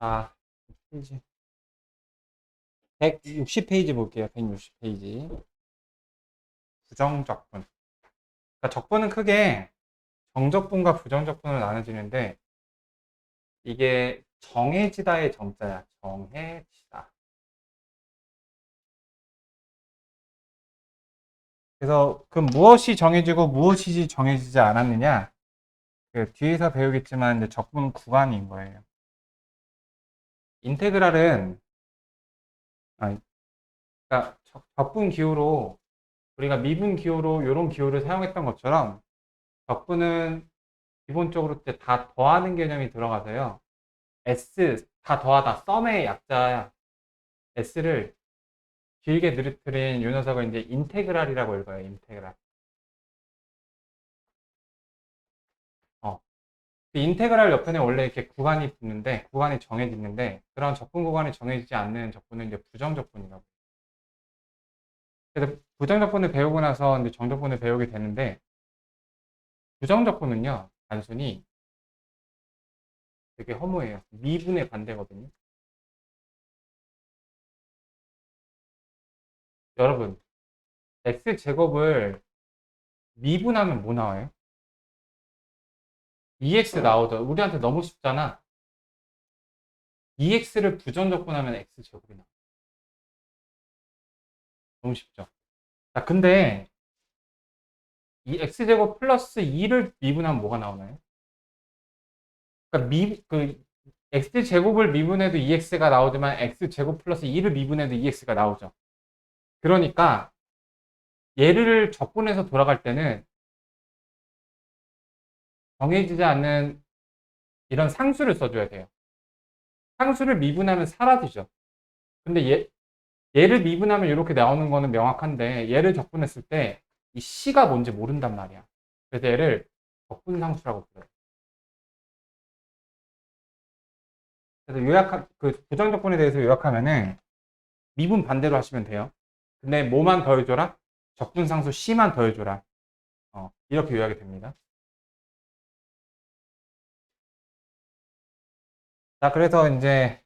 아, 페이지. 160페이지 볼게요. 160페이지. 부정적분. 그러니까 적분은 크게 정적분과 부정적분으로 나눠지는데 이게 정해지다의 정자야. 정해지다. 그래서 그 무엇이 정해지고 무엇이 정해지지 않았느냐? 그 뒤에서 배우겠지만 이제 적분 구간인 거예요. 인테그랄은 그러니까 적분 기호로 우리가 미분 기호로 이런 기호를 사용했던 것처럼 적분은 기본적으로 다 더하는 개념이 들어가서요. S 다 더하다 썸의 약자야. S를 길게 늘어뜨린 요 녀석을 이제 인테그랄이라고 읽어요. 인테그랄. 어. 그 인테그랄 옆에는 원래 이렇게 구간이 붙는데 구간이 정해지는데 그런 적분 구간이 정해지지 않는 적분은 이제 부정적분이라고. 그래서 부정적분을 배우고 나서 이제 정적분을 배우게 되는데 부정적분은요 단순히 되게 허무해요. 미분의 반대거든요. 여러분 x제곱을 미분하면 뭐 나와요? EX 나오죠. 우리한테 너무 쉽잖아. EX를 부정적분하면 X제곱이 나와. 너무 쉽죠. 자, 근데 이 X제곱 플러스 2를 미분하면 뭐가 나오나요? 그러니까 X제곱을 미분해도 EX가 나오지만 X제곱 플러스 2를 미분해도 EX가 나오죠. 그러니까 얘를 적분해서 돌아갈 때는 정해지지 않는 이런 상수를 써줘야 돼요. 상수를 미분하면 사라지죠. 근데 얘를 미분하면 이렇게 나오는 거는 명확한데 얘를 적분했을 때 이 C가 뭔지 모른단 말이야. 그래서 얘를 적분상수라고 불러요. 그래서 그 부정적분에 대해서 요약하면은 미분 반대로 하시면 돼요. 근데 뭐만 더해줘라? 적분상수 C만 더해줘라. 이렇게 요약이 됩니다. 자, 그래서 이제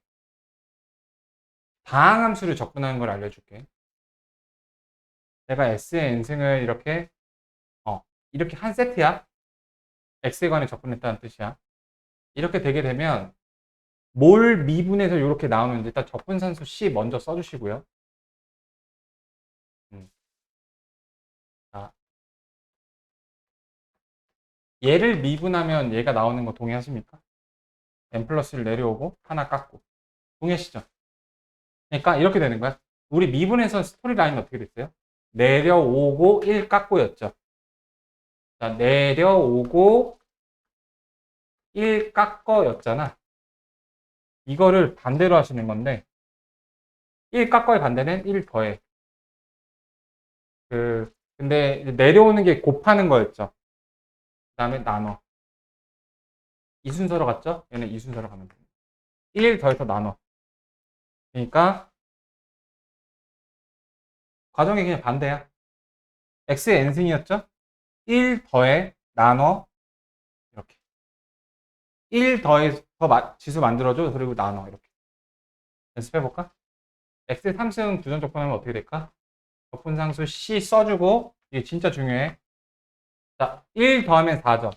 다항함수를 적분하는 걸 알려줄게. 내가 S의 n승을 어, 이렇게 한 세트야. X에 관해 적분했다는 뜻이야. 이렇게 되게 되면 몰 미분에서 이렇게 나오는데 일단 적분산수 C 먼저 써주시고요. 음. 자, 얘를 미분하면 얘가 나오는 거 동의하십니까? n 플러스를 내려오고 하나 깎고 동의하시죠? 그러니까 이렇게 되는 거야. 우리 미분에서 스토리 라인은 어떻게 됐어요? 내려오고 1 깎고였죠. 자, 내려오고 1 깎어였잖아. 이거를 반대로 하시는 건데 1 깎어의 반대는 1 더해. 근데 내려오는 게 곱하는 거였죠. 그 다음에 나눠. 이 순서로 갔죠? 얘는 이 순서로 가면 됩니다. 1 더해서 나눠. 그러니까 과정이 그냥 반대야. x의 n승이었죠? 1 더해 나눠 이렇게 1 더해서 지수 만들어줘. 그리고 나눠 이렇게 연습해볼까? x의 3승 부정적분하면 어떻게 될까? 적분상수 c 써주고 이게 진짜 중요해. 자, 1 더하면 4죠.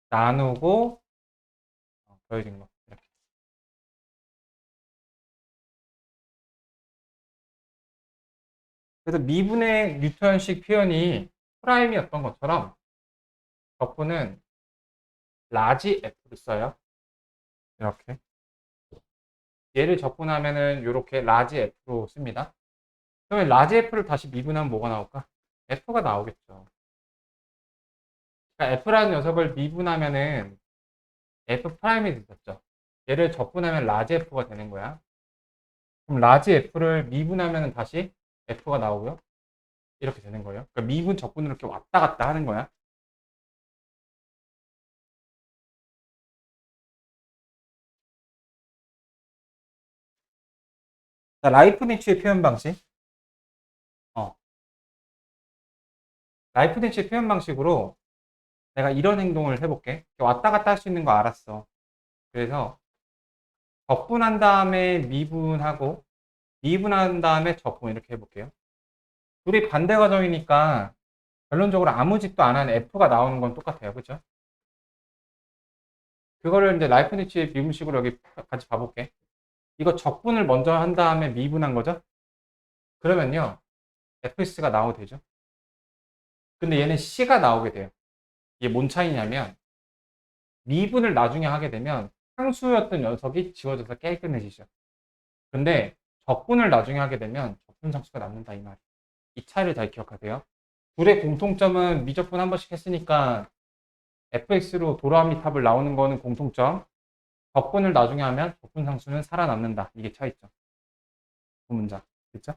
나누고 더해진 거 이렇게. 그래서 미분의 뉴턴식 표현이 프라임이었던 것처럼 적분은 라지 f를 써요. 이렇게 얘를 적분하면은 이렇게 라지 f로 씁니다. 그러면 라지 f를 다시 미분하면 뭐가 나올까? f가 나오겠죠. 그러니까 f라는 녀석을 미분하면은 f 프라임이 됐었죠. 얘를 적분하면 라지 f가 되는 거야. 그럼 라지 f를 미분하면 다시 f가 나오고요. 이렇게 되는 거예요. 그러니까 미분 적분으로 이렇게 왔다 갔다 하는 거야. 자, 라이프니츠의 표현 방식. 어, 라이프니츠의 표현 방식으로 내가 이런 행동을 해볼게. 왔다 갔다 할 수 있는 거 알았어. 그래서 적분한 다음에 미분하고 미분한 다음에 적분 이렇게 해볼게요. 둘이 반대 과정이니까 결론적으로 아무 짓도 안 한 F가 나오는 건 똑같아요. 그죠? 그거를 이제 라이프니츠의 미분식으로 여기 같이 봐볼게. 이거 적분을 먼저 한 다음에 미분한 거죠? 그러면요. fx가 나오게 되죠. 근데 얘는 c가 나오게 돼요. 이게 뭔 차이냐면 미분을 나중에 하게 되면 상수였던 녀석이 지워져서 깨끗해지죠. 근데 적분을 나중에 하게 되면 적분상수가 남는다 이 말이에요. 이 차이를 잘 기억하세요. 둘의 공통점은 미적분 한 번씩 했으니까 fx로 도라미 탑을 나오는 거는 공통점. 적분을 나중에 하면 적분상수는 살아남는다. 이게 차이점. 두 문장. 됐죠?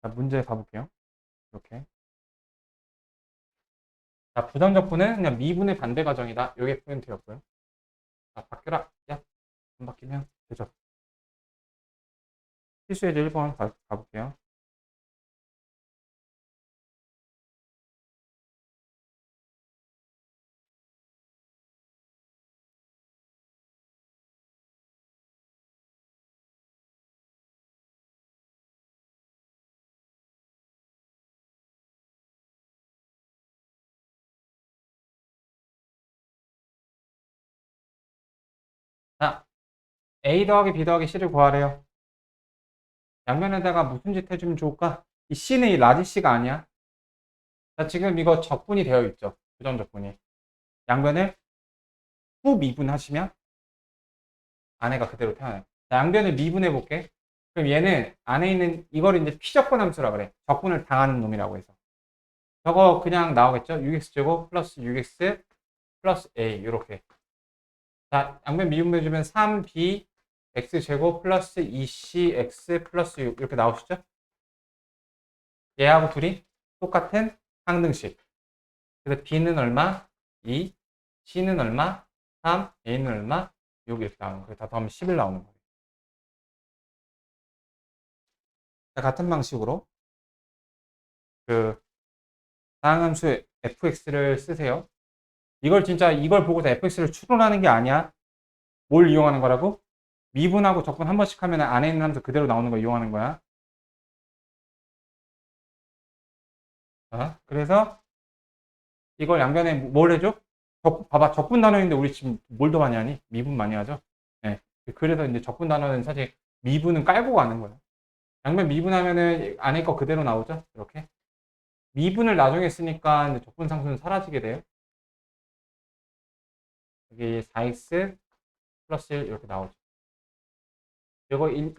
자, 문제 가볼게요. 이렇게. 자, 부정적분은 그냥 미분의 반대 과정이다. 이게 포인트였고요. 자, 바뀌어라. 야, 안 바뀌면 되죠. 필수예제 1번 가볼게요. 자, A 더하기 B 더하기 C를 구하래요. 양면에다가 무슨 짓 해주면 좋을까? 이 C는 이 라지 C가 아니야. 자, 지금 이거 적분이 되어 있죠. 부정적분이. 양변을 후 미분하시면 안에가 그대로 태어나요. 자, 양변을 미분해 볼게. 그럼 얘는 안에 있는 이걸 이제 피적분 함수라 그래. 적분을 당하는 놈이라고 해서. 저거 그냥 나오겠죠? 6x제곱 플러스 6x 플러스 a 이렇게. 자, 양변 미분해주면 3b x제곱 플러스 2cx 플러스 6 이렇게 나오시죠? 얘하고 둘이 똑같은 항등식. 그래서 b는 얼마? 2, c는 얼마? 3, a는 얼마? 6 이렇게 나오는 거예요. 다 더하면 11 나오는 거예요. 자, 같은 방식으로 그 상함수 fx를 쓰세요. 이걸 진짜 이걸 보고서 fx를 추론하는 게 아니야. 뭘 이용하는 거라고? 미분하고 적분 한 번씩 하면 안에 있는 함수 그대로 나오는 거 이용하는 거야. 그래서 이걸 양변에 뭘 해줘? 봐봐, 적분 단어인데 우리 지금 뭘 더 많이 하니? 미분 많이 하죠? 네. 그래서 이제 적분 단어는 사실 미분은 깔고 가는 거예요. 양변 미분하면은 안에 거 그대로 나오죠? 이렇게. 미분을 나중에 쓰니까 적분 상수는 사라지게 돼요. 여기 4x 플러스 1 이렇게 나오죠.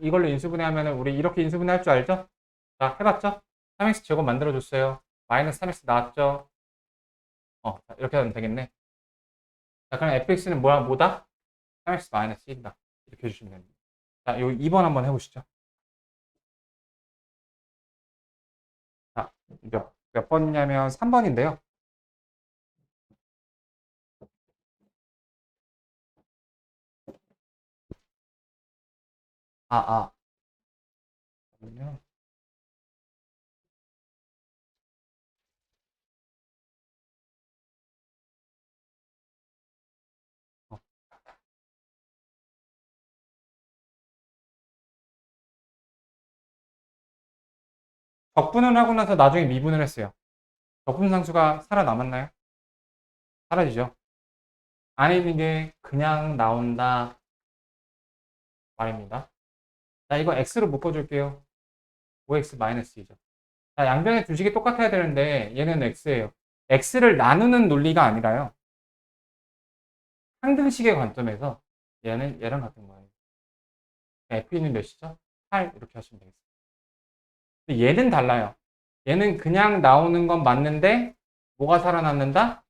이걸로 인수분해 하면은 우리 이렇게 인수분해 할 줄 알죠? 자, 해봤죠? 3x 제곱 만들어줬어요. 마이너스 3x 나왔죠? 자, 이렇게 하면 되겠네. 자, 그럼 fx는 뭐다? 3x 마이너스 1이다. 이렇게 해주시면 됩니다. 자, 요 2번 한번 해보시죠. 자, 몇 번이냐면 3번인데요. 아. 잠깐만요. 어, 적분을 하고 나서 나중에 미분을 했어요. 적분 상수가 살아남았나요? 사라지죠. 안에 있는 게 그냥 나온다 말입니다. 자, 이거 x로 묶어줄게요. 5x-2죠. 자, 양변의 두식이 똑같아야 되는데 얘는 x예요. x를 나누는 논리가 아니라요. 상등식의 관점에서 얘는 얘랑 같은 거예요. f는 몇이죠? 8 이렇게 하시면 되겠습니다. 근데 얘는 달라요. 얘는 그냥 나오는 건 맞는데 뭐가 살아남는다?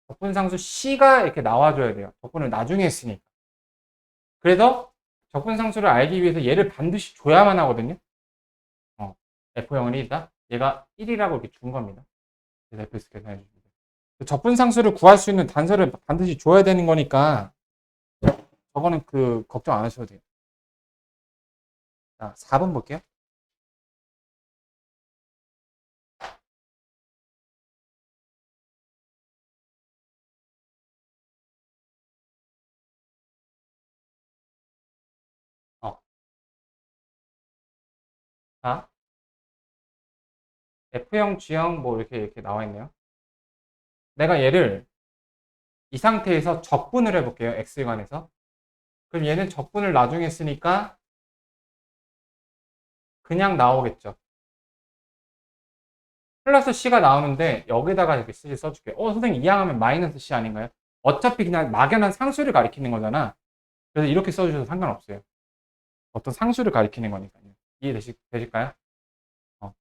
적분상수 C가 이렇게 나와줘야 돼요. 적분을 나중에 했으니까. 그래서 적분상수를 알기 위해서 얘를 반드시 줘야만 하거든요. F0은 1이다. 얘가 1이라고 이렇게 준 겁니다. 그래서 FS 계산해 주시면 돼요. 적분상수를 구할 수 있는 단서를 반드시 줘야 되는 거니까 저거는 걱정 안 하셔도 돼요. 자, 4번 볼게요. 자, F형, G형 뭐 이렇게 나와 있네요. 내가 얘를 이 상태에서 적분을 해볼게요. X에 관해서. 그럼 얘는 적분을 나중에 쓰니까 그냥 나오겠죠. 플러스 C가 나오는데 여기다가 이렇게 C 써줄게요. 선생님 이항하면 마이너스 C 아닌가요? 어차피 그냥 막연한 상수를 가리키는 거잖아. 그래서 이렇게 써주셔도 상관없어요. 어떤 상수를 가리키는 거니까요. 이해되실까요? 어.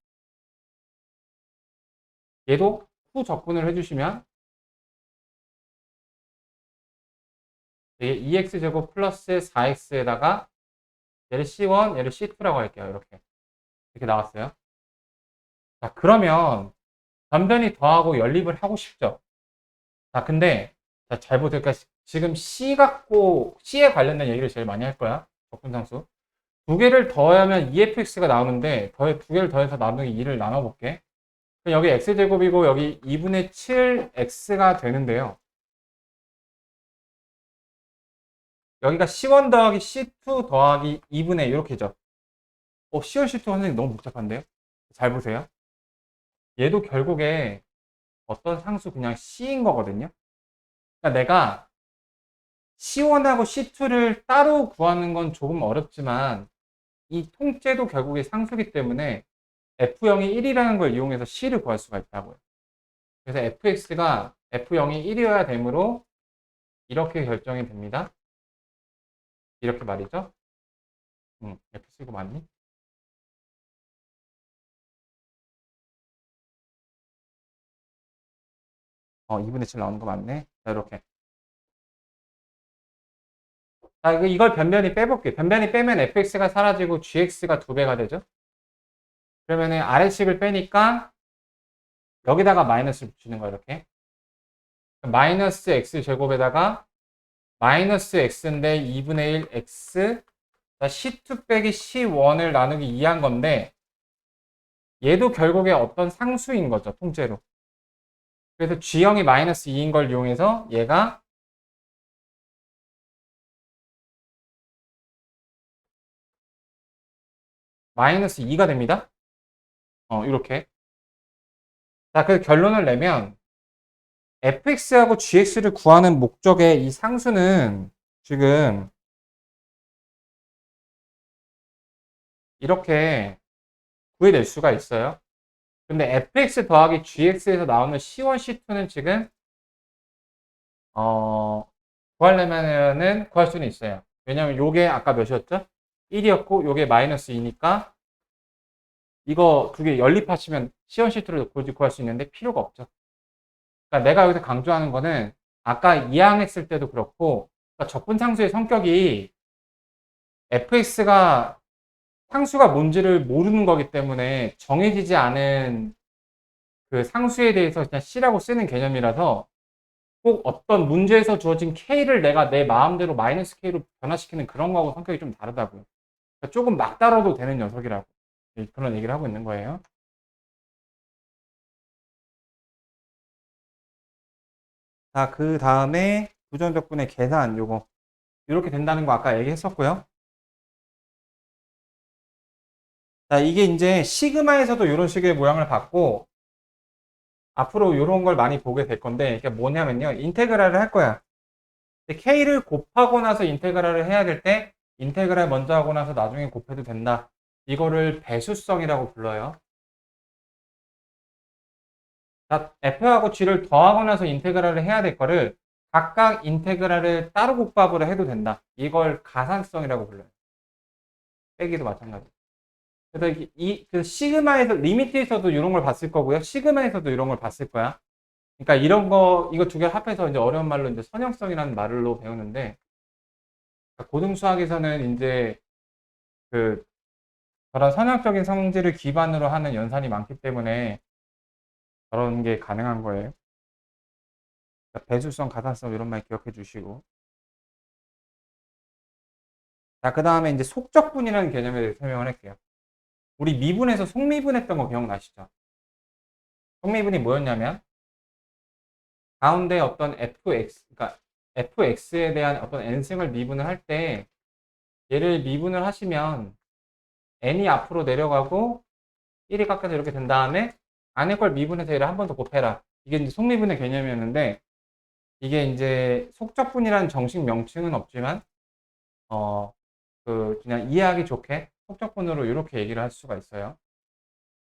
얘도 후 적분을 해주시면 이게 2x제곱 플러스 4x에다가 얘를 C1, 얘를 C2라고 할게요. 이렇게 나왔어요. 자, 그러면 단변이 더하고 연립을 하고 싶죠. 자, 근데 잘 보세요. 그러니까 지금 C에 관련된 얘기를 제일 많이 할 거야. 적분상수. 두 개를 더하면 2fx가 나오는데 두 개를 더해서 나누기 2를 나눠볼게. 여기 x제곱이고 여기 2분의 7x가 되는데요. 여기가 C1 더하기 C2 더하기 2분의 이렇게죠. C1, C2 선생님 너무 복잡한데요? 잘 보세요. 얘도 결국에 어떤 상수 그냥 C인 거거든요. 그러니까 내가 C1하고 C2를 따로 구하는 건 조금 어렵지만 이 통째도 결국에 상수기 때문에 F형이 1이라는 걸 이용해서 C를 구할 수가 있다고요. 그래서 fx가 F형이 1이어야 되므로 이렇게 결정이 됩니다. 이렇게 말이죠. F 쓰고 맞니? 2분의 7 나오는 거 맞네. 자, 이렇게. 자, 이걸 변변히 빼볼게요. 변변히 빼면 fx가 사라지고 gx가 2배가 되죠. 그러면은 아래식을 빼니까 여기다가 마이너스를 붙이는 거야, 이렇게. 마이너스 x 제곱에다가 마이너스 x인데 2분의 1 x C2 빼기 C1을 나누기 2한 건데 얘도 결국에 어떤 상수인 거죠, 통째로. 그래서 G형이 마이너스 2인 걸 이용해서 얘가 마이너스 2가 됩니다. 이렇게. 자, 그 결론을 내면 fx하고 gx를 구하는 목적의 이 상수는 지금 이렇게 구해낼 수가 있어요. 근데 fx 더하기 gx에서 나오는 c1, c2는 지금 구하려면은 구할 수는 있어요. 왜냐면 요게 아까 몇이었죠? 1이었고 요게 마이너스 2니까 이거 두 개 연립하시면 c1, c2를 굳이 구할 수 있는데 필요가 없죠. 그러니까 내가 여기서 강조하는 거는 아까 이항했을 때도 그렇고 그러니까 적분상수의 성격이 fx가 상수가 뭔지를 모르는 거기 때문에 정해지지 않은 그 상수에 대해서 그냥 C라고 쓰는 개념이라서 꼭 어떤 문제에서 주어진 K를 내가 내 마음대로 마이너스 K로 변화시키는 그런 거하고 성격이 좀 다르다고요. 그러니까 조금 막 다뤄도 되는 녀석이라고. 그런 얘기를 하고 있는 거예요. 자, 그 다음에 부정적분의 계산 요거 이렇게 된다는 거 아까 얘기했었고요. 자, 이게 이제 시그마에서도 이런 식의 모양을 받고 앞으로 이런 걸 많이 보게 될 건데 이게 뭐냐면요. 인테그랄을 할 거야. K를 곱하고 나서 인테그랄을 해야 될 때 인테그랄 먼저 하고 나서 나중에 곱해도 된다. 이거를 배수성이라고 불러요. 자, F하고 G를 더하고 나서 인테그랄을 해야 될 거를 각각 인테그랄을 따로 곱합으로 해도 된다. 이걸 가산성이라고 불러요. 빼기도 마찬가지. 그래서 그 시그마에서 리미트에서도 이런 걸 봤을 거고요. 시그마에서도 이런 걸 봤을 거야. 그러니까 이거 두 개 합해서 이제 어려운 말로 이제 선형성이라는 말로 배우는데 고등수학에서는 이제 그 저런 선형적인 성질을 기반으로 하는 연산이 많기 때문에 저런 게 가능한 거예요. 그러니까 배수성, 가산성 이런 말 기억해 주시고. 자, 그 다음에 이제 속적분이라는 개념에 대해서 설명을 할게요. 우리 미분에서 속미분했던 거 기억나시죠? 속미분이 뭐였냐면 가운데 어떤 그러니까 fx에 대한 어떤 n승을 미분을 할 때 얘를 미분을 하시면 n이 앞으로 내려가고 1이 깎여서 이렇게 된 다음에 안에 걸 미분해서 얘를 한 번 더 곱해라. 이게 이제 속미분의 개념이었는데 이게 이제 속적분이라는 정식 명칭은 없지만 그냥 이해하기 좋게 속적분으로 이렇게 얘기를 할 수가 있어요.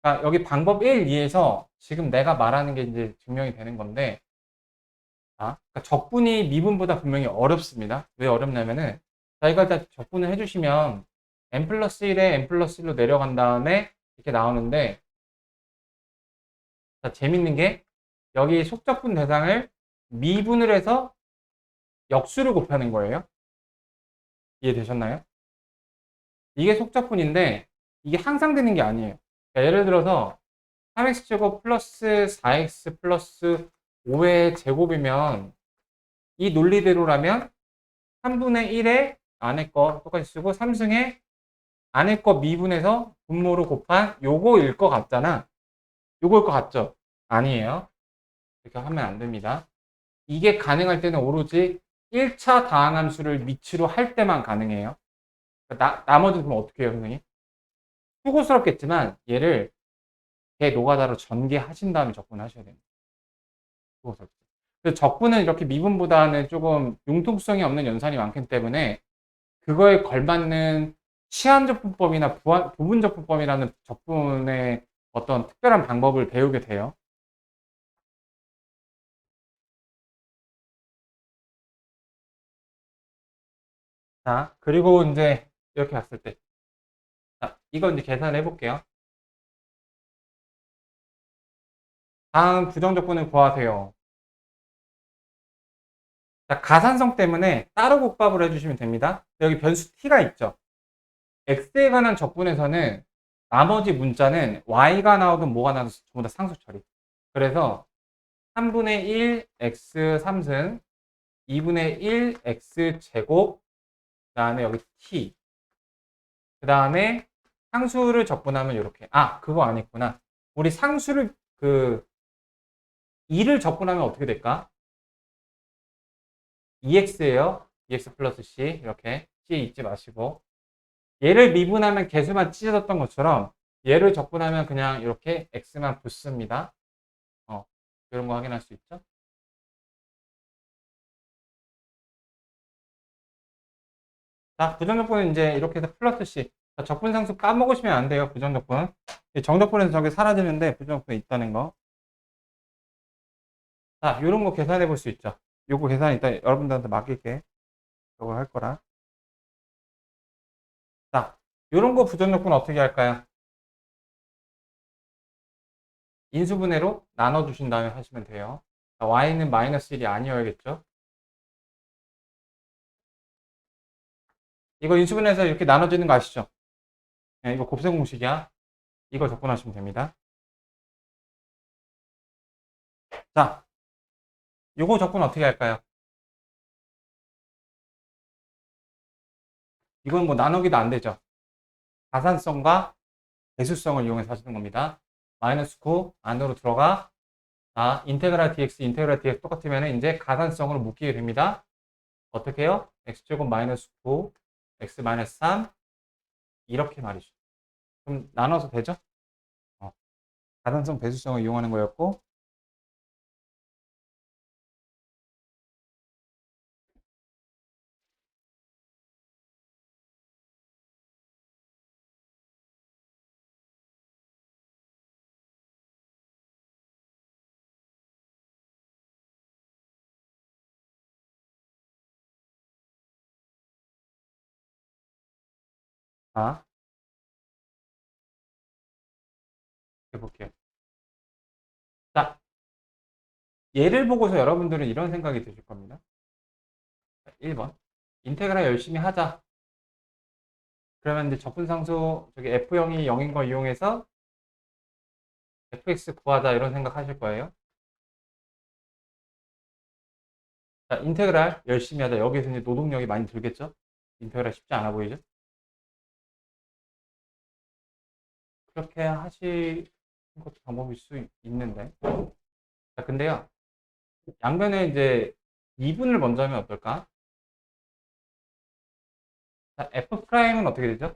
그러니까 여기 방법 1, 2에서 지금 내가 말하는 게 이제 증명이 되는 건데 그러니까 적분이 미분보다 분명히 어렵습니다. 왜 어렵냐면은 자, 이거 일단 적분을 해주시면 n 플러스 1에 n 플러스 1로 내려간 다음에 이렇게 나오는데 자, 재밌는 게 여기 속적분 대상을 미분을 해서 역수를 곱하는 거예요. 이해되셨나요? 이게 속적분인데 이게 항상 되는 게 아니에요. 그러니까 예를 들어서 3x제곱 플러스 4x 플러스 5의 제곱이면 이 논리대로라면 3분의 1에 안에 거 똑같이 쓰고 3승에 안에 거 미분해서 분모로 곱한 요거일 것 같잖아. 요거일 것 같죠? 아니에요. 이렇게 하면 안 됩니다. 이게 가능할 때는 오로지 1차 다항함수를 미치로 할 때만 가능해요. 나머지는 그럼 어떻게 해요, 선생님? 수고스럽겠지만 얘를 개 노가다로 전개하신 다음에 적분하셔야 됩니다. 수고스럽죠. 그래서 적분은 이렇게 미분보다는 조금 융통성이 없는 연산이 많기 때문에 그거에 걸맞는 시한적분법이나 부분적분법이라는 적분의 어떤 특별한 방법을 배우게 돼요. 자, 그리고 이제 이렇게 봤을 때, 자, 이거 이제 계산해 볼게요. 다음 부정적분을 구하세요. 자, 가산성 때문에 따로 곱합을 해주시면 됩니다. 여기 변수 t가 있죠. x에 관한 적분에서는 나머지 문자는 y가 나오든 뭐가 나오든 전부 다 상수 처리. 그래서 3분의 1 x 3승, 2분의 1 x 제곱, 그 다음에 여기 t. 그 다음에 상수를 적분하면 이렇게. 그거 안 했구나. 우리 상수를 2를 적분하면 어떻게 될까? 2x예요. 2x 플러스 c. 이렇게 c 잊지 마시고. 얘를 미분하면 개수만 찢어졌던 것처럼 얘를 적분하면 그냥 이렇게 x만 붙습니다. 이런 거 확인할 수 있죠? 자, 부정적분은 이제 이렇게 해서 플러스 c. 자, 적분상수 까먹으시면 안 돼요. 부정적분. 정적분에서 저게 사라지는데 부정적분이 있다는 거. 자, 이런 거 계산해 볼 수 있죠. 요거 계산 이따 여러분들한테 맡길게. 이걸 할 거라. 자, 요런 거 부정적분 어떻게 할까요? 인수분해로 나눠주신 다음에 하시면 돼요. 자, y는 마이너스 1이 아니어야겠죠? 이거 인수분해에서 이렇게 나눠지는 거 아시죠? 네, 이거 곱셈 공식이야. 이거 접근하시면 됩니다. 자, 요거 접근 어떻게 할까요? 이건 뭐 나누기도 안 되죠. 가산성과 배수성을 이용해서 하시는 겁니다. 마이너스 9 안으로 들어가. 자, 인테그랄 dx, 인테그랄 dx 똑같으면 이제 가산성으로 묶이게 됩니다. 어떻게 해요? x제곱 마이너스 9, x 마이너스 3 이렇게 말이죠. 그럼 나눠서 되죠? 가산성 배수성을 이용하는 거였고 자, 해볼게요. 자, 얘를 보고서 여러분들은 이런 생각이 드실 겁니다. 1번. 인테그랄 열심히 하자. 그러면 이제 적분상수 저기 F0이 0인 거 이용해서 fx 구하자 이런 생각 하실 거예요. 자, 인테그랄 열심히 하자. 여기서 이제 노동력이 많이 들겠죠? 인테그랄 쉽지 않아 보이죠? 그렇게 하시는 것도 방법일 수 있는데. 자, 근데요. 양변에 이제 2분을 먼저 하면 어떨까? 자, F'은 어떻게 되죠?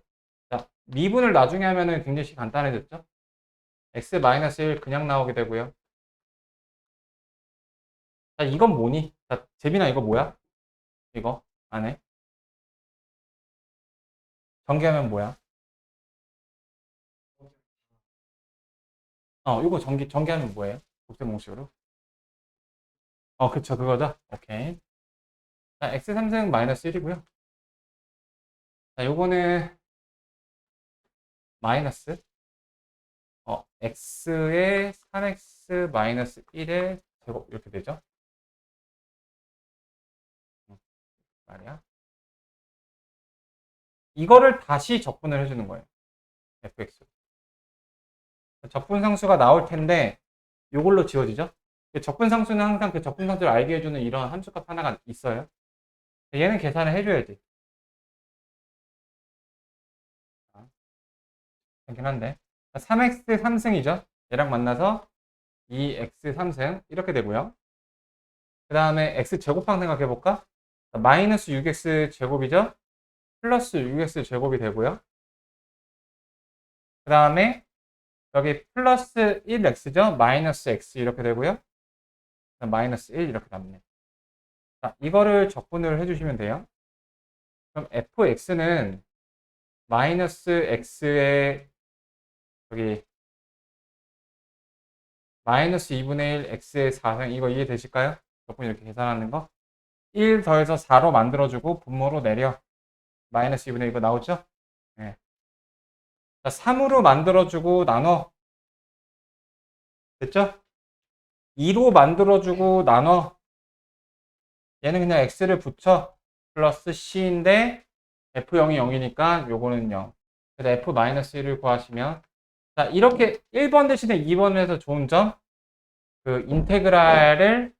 자, 미분을 나중에 하면은 굉장히 간단해졌죠? x-1 그냥 나오게 되고요. 자, 이건 뭐니? 자, 재빈아, 이거 뭐야? 이거 안에 전개하면 뭐야? 이거 전개하면 뭐예요? 곱셈 공식으로? 그쵸, 그거죠? 오케이. 자, x 3승 마이너스 1이고요. 자, 요거는 마이너스, x의 3x 마이너스 1의 제곱, 이렇게 되죠? 음, 말이야. 이거를 다시 적분을 해주는 거예요. fx. 적분상수가 나올 텐데, 요걸로 지워지죠? 적분상수는 항상 그 적분상수를 알게 해주는 이런 함수값 하나가 있어요. 얘는 계산을 해줘야지. 그렇긴 한데. 3x 3승이죠. 얘랑 만나서 2x 3승 이렇게 되고요. 그 다음에 x 제곱항 생각해 볼까? 마이너스 6x 제곱이죠. 플러스 6x 제곱이 되고요. 그 다음에 여기 플러스 1x죠. 마이너스 x 이렇게 되고요. 마이너스 1 이렇게 남네. 자, 이거를 적분을 해주시면 돼요. 그럼 fx는 마이너스 x의 여기 마이너스 2분의 1 x의 4승 이거 이해되실까요? 적분 이렇게 계산하는 거. 1 더해서 4로 만들어주고 분모로 내려. 마이너스 2분의 1 이거 나오죠? 네. 자, 3으로 만들어주고 나눠. 됐죠? 2로 만들어주고 나눠. 얘는 그냥 x를 붙여. 플러스 c인데 f0이 0이니까 요거는 0. 그래서 f-1을 구하시면 자, 이렇게 1번 대신에 2번을 해서 좋은 점, 그 인테그랄을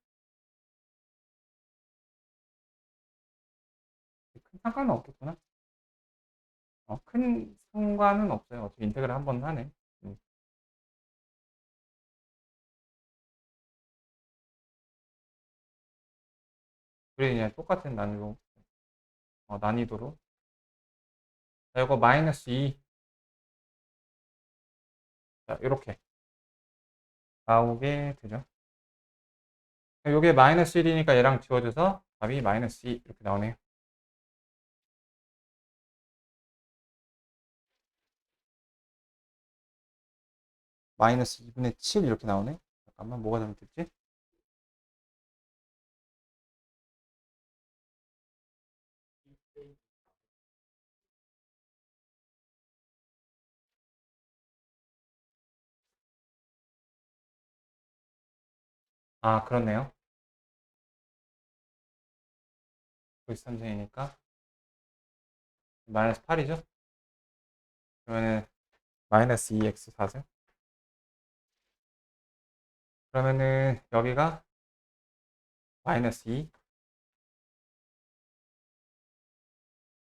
큰 상관은 없겠구나. 큰 상관은 없어요. 어차피 인테그랄 한 번 하네. 둘이 그냥 똑같은 난이도로. 자, 이거 마이너스 2. 자, 이렇게 나오게 되죠. 요게 마이너스 1이니까 얘랑 지워져서 답이 마이너스 2 이렇게 나오네요. 마이너스 2분의 7 이렇게 나오네. 잠깐만, 뭐가 잘못됐지? 아, 그렇네요. 93승이니까 마이너스 8이죠? 그러면은 마이너스 2x 4승. 그러면은 여기가 마이너스 2.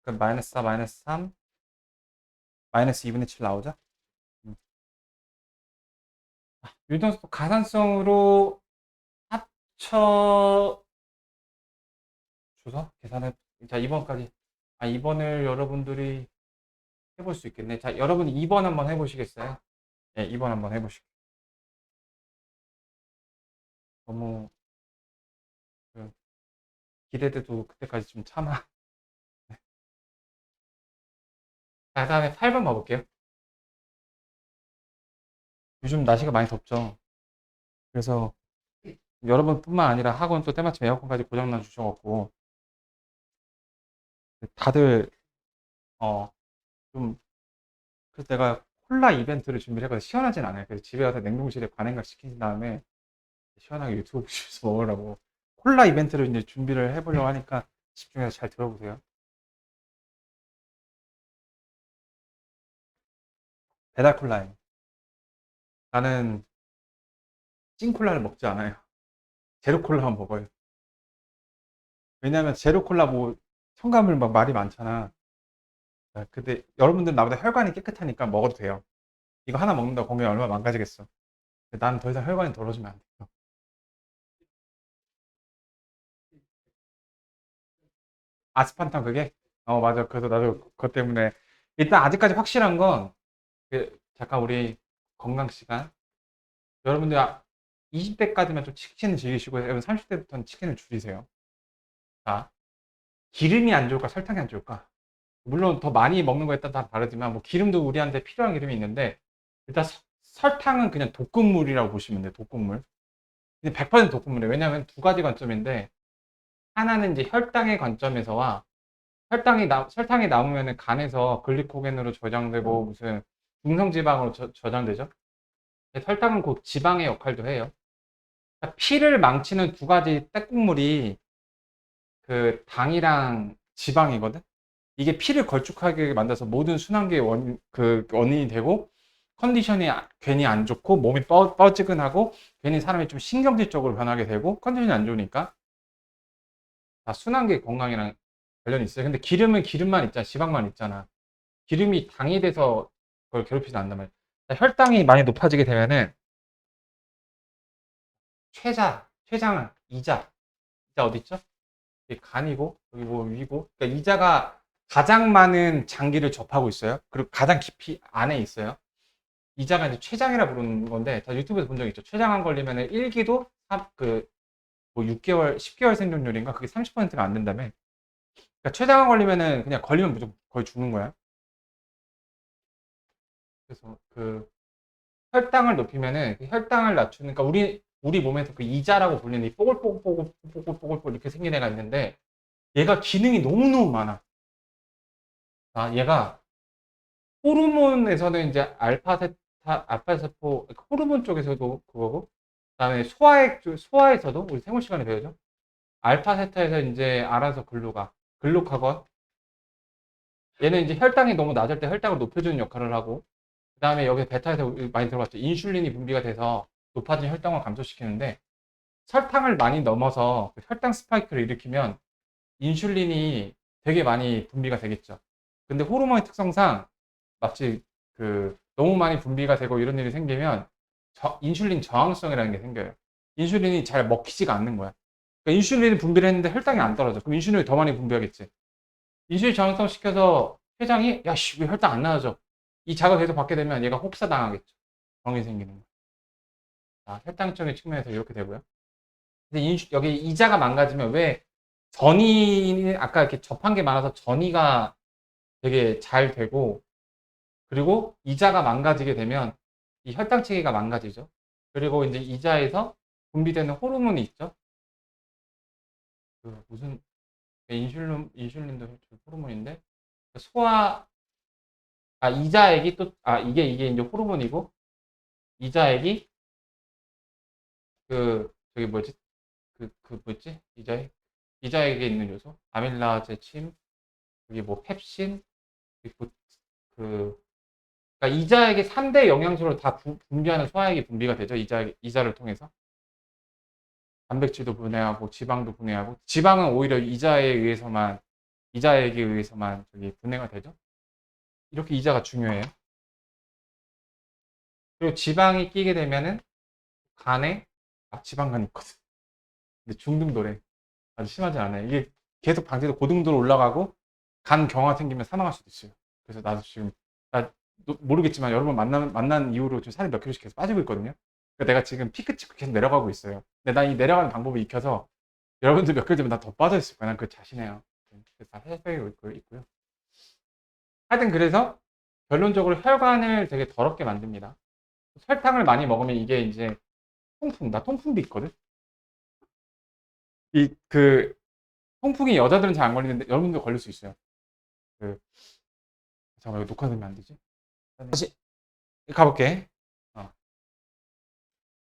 그럼 마이너스 4, 마이너스 3, 마이너스 2분의 7 나오죠? 음. 유동수 가산성으로 합쳐 줘서 계산해. 자, 2번까지. 2번을 여러분들이 해볼 수 있겠네. 자, 여러분 2번 한번 해보시겠어요? 네, 2번 한번 해보시고. 너무 그, 기대돼도 그때까지 좀 참아. 자, 다음에 8번 봐볼게요. 요즘 날씨가 많이 덥죠. 그래서 여러분뿐만 아니라 학원 또 때마침 에어컨까지 고장나 주셔갖고 다들 어, 좀 그래서 내가 콜라 이벤트를 준비를 해서 시원하진 않아요. 그래서 집에 가서 냉동실에 반행각 시킨 다음에 시원하게 유튜브 보시면서 먹으라고 콜라 이벤트를 이제 준비를 해보려고 하니까 집중해서 잘 들어보세요. 배달 콜라예요. 나는 찐 콜라를 먹지 않아요. 제로 콜라만 먹어요. 왜냐하면 제로 콜라 뭐 첨가물 막 말이 많잖아. 근데 여러분들 나보다 혈관이 깨끗하니까 먹어도 돼요. 이거 하나 먹는다고 건강이 얼마나 망가지겠어. 나는 더 이상 혈관이 더러워지면 안 돼요. 아스판탐 그게? 맞아. 그래서 나도 그것 때문에 일단 아직까지 확실한 건, 잠깐 우리 건강 시간. 여러분들 20대까지만 좀 치킨을 즐기시고, 여러분 30대부터는 치킨을 줄이세요. 자, 기름이 안 좋을까, 설탕이 안 좋을까? 물론 더 많이 먹는 거에 따라 다르지만, 뭐 기름도 우리한테 필요한 기름이 있는데, 일단 설탕은 그냥 독극물이라고 보시면 돼요, 독극물. 근데 100% 독극물이에요. 왜냐하면 두 가지 관점인데, 하나는 이제 혈당의 관점에서와, 설탕이 남으면 간에서 글리코겐으로 저장되고 무슨 중성지방으로 저장되죠. 설탕은 곧 지방의 역할도 해요. 그러니까 피를 망치는 두 가지 떼국물이 그 당이랑 지방이거든. 이게 피를 걸쭉하게 만들어서 모든 순환계의 원인이 되고, 컨디션이 괜히 안 좋고 몸이 뻐지근하고 괜히 사람이 좀 신경질적으로 변하게 되고, 컨디션이 안 좋으니까 다 순환계 건강이랑 관련이 있어요. 근데 기름은 기름만 있잖아, 지방만 있잖아. 기름이 당이 돼서 그걸 괴롭히지 않는단 말이야. 혈당이 많이 높아지게 되면은 췌장, 이자 어디 있죠? 이게 간이고 여기 뭐 위고. 그러니까 이자가 가장 많은 장기를 접하고 있어요. 그리고 가장 깊이 안에 있어요. 이자가 이제 췌장이라 부르는 건데, 다 유튜브에서 본 적 있죠. 췌장암 걸리면은 1기도 뭐 6개월, 10개월 생존율인가 그게 30%가 안 된다며. 그러니까 췌장암 걸리면은 그냥 걸리면 무조건 거의 죽는 거야. 그래서 그 혈당을 높이면은 그 혈당을 낮추는, 그러니까 우리 몸에서 그 이자라고 불리는 이 뽀글뽀글 이렇게 생긴 애가 있는데, 얘가 기능이 너무너무 많아. 얘가 호르몬에서는 이제 알파세포 호르몬 쪽에서도 그거고, 그다음에 소화에서도 우리 생물 시간에 배우죠. 알파세타에서 이제 알아서 글루카건. 얘는 이제 혈당이 너무 낮을 때 혈당을 높여주는 역할을 하고, 그다음에 여기 베타에서 많이 들어봤죠. 인슐린이 분비가 돼서 높아진 혈당을 감소시키는데, 설탕을 많이 넘어서 그 혈당 스파이크를 일으키면 인슐린이 되게 많이 분비가 되겠죠. 근데 호르몬의 특성상 마치 너무 많이 분비가 되고 이런 일이 생기면 인슐린 저항성이라는 게 생겨요. 인슐린이 잘 먹히지가 않는 거야. 그러니까 인슐린 분비를 했는데 혈당이 안 떨어져. 그럼 인슐린이 더 많이 분비하겠지. 인슐린 저항성 시켜서 췌장이 야씨 왜 혈당 안 나아져? 이 자극을 계속 받게 되면 얘가 혹사당하겠죠. 병이 생기는 거야. 혈당적인 측면에서 이렇게 되고요. 근데 여기 이자가 망가지면 왜 전이 아까 이렇게 접한 게 많아서 전이가 되게 잘 되고, 그리고 이자가 망가지게 되면 이 혈당 체계가 망가지죠. 그리고 이제 이자에서 분비되는 호르몬이 있죠. 무슨 인슐린도 호르몬인데, 소화 이자액이 또 이게 이제 호르몬이고, 이자액이 저기 뭐지, 뭐였지, 이자액에 있는 요소 아밀라제 침, 여기 뭐 펩신, 그리고 그러니까 이자액의 3대 영양소를 다 분비하는 소화액이 분비가 되죠. 이자를 통해서. 단백질도 분해하고 지방도 분해하고, 지방은 오히려 이자액에 의해서만 저기 분해가 되죠. 이렇게 이자가 중요해요. 그리고 지방이 끼게 되면은 간에 지방간이 있거든. 근데 중등도래. 아주 심하지 않아요. 이게 계속 방치해서 고등도로 올라가고 간 경화 생기면 사망할 수도 있어요. 그래서 나도 지금 나 모르겠지만 여러 번 만난 이후로 지금 살이 몇 킬로씩 계속 빠지고 있거든요. 그러니까 내가 지금 피크 찍고 계속 내려가고 있어요. 근데 나 이 내려가는 방법을 익혀서 여러분들 몇 킬로 되면 나 더 빠져있을 거야. 난 그걸 자신해요. 그래서 다 해석이 있고요. 하여튼 그래서 결론적으로 혈관을 되게 더럽게 만듭니다. 설탕을 많이 먹으면 이게 이제 나 통풍도 있거든. 통풍이 여자들은 잘 안 걸리는데 여러분들 걸릴 수 있어요. 잠깐만, 이거 녹화되면 안 되지? 다시 가볼게. 어.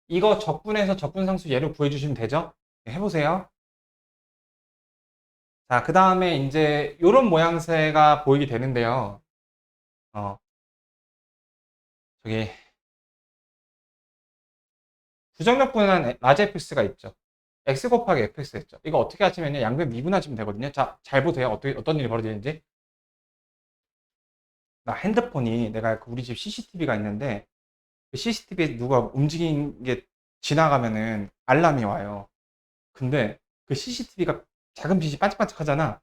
이거 적분해서 적분상수 얘를 구해주시면 되죠? 네, 해보세요. 자, 그 다음에 이제 이런 모양새가 보이게 되는데요. 저기 부정적분한 라지 fx가 있죠. x 곱하기 fx 했죠. 이거 어떻게 하시면요, 양변 미분하시면 되거든요. 자, 잘 보세요. 어떤 일이 벌어지는지. 나 핸드폰이, 내가 우리 집 CCTV가 있는데 그 CCTV에 누가 움직인 게 지나가면은 알람이 와요. 근데 그 CCTV가 작은 빛이 반짝반짝 하잖아.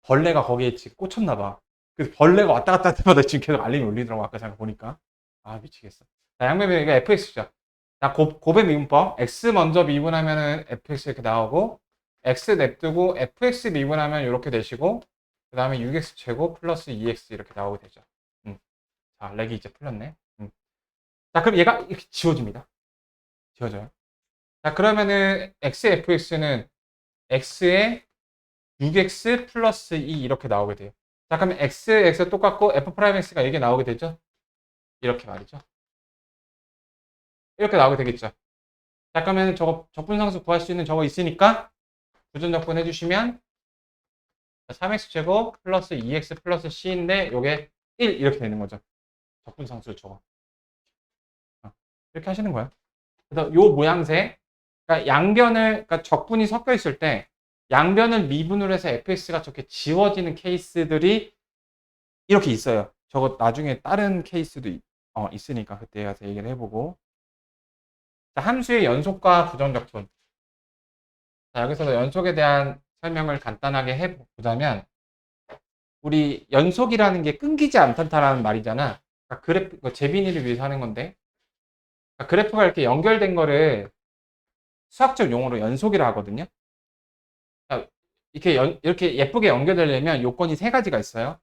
벌레가 거기에 지금 꽂혔나 봐. 그 벌레가 왔다 갔다 할 때마다 지금 계속 알림이 울리더라고. 아까 잠깐 보니까. 아, 미치겠어. 자, 양변 이거 fx죠. 자, 곱의 미분법. x 먼저 미분하면은 fx 이렇게 나오고, x 냅두고 fx 미분하면 이렇게 되시고, 그 다음에 6x 제곱 플러스 2x 이렇게 나오게 되죠. 자, 렉이 이제 풀렸네. 자, 그럼 얘가 이렇게 지워집니다. 지워져요. 자, 그러면은 xfx는 x에 6x 플러스 2 이렇게 나오게 돼요. 자, 그러면 x 똑같고 f'x가 이게 나오게 되죠. 이렇게 말이죠. 이렇게 나오게 되겠죠. 자, 그러면 저거 적분상수 구할 수 있는 저거 있으니까 부전적분 해주시면 3x 제곱 플러스 2x 플러스 c인데 요게 1 이렇게 되는 거죠. 적분상수 저거. 이렇게 하시는 거예요. 그래서 요 모양새, 그러니까 양변을, 그러니까 적분이 섞여 있을 때 양변을 미분으로 해서 fx가 저렇게 지워지는 케이스들이 이렇게 있어요. 저거 나중에 다른 케이스도 있으니까 그때 가서 얘기를 해보고. 자, 함수의 연속과 부정적분. 자, 여기서 연속에 대한 설명을 간단하게 해보자면, 우리 연속이라는 게 끊기지 않다라는 말이잖아. 그러니까 그래프, 재빈이를 위해서 하는 건데, 그러니까 그래프가 이렇게 연결된 거를 수학적 용어로 연속이라 하거든요. 자, 이렇게 예쁘게 연결되려면 요건이 세 가지가 있어요.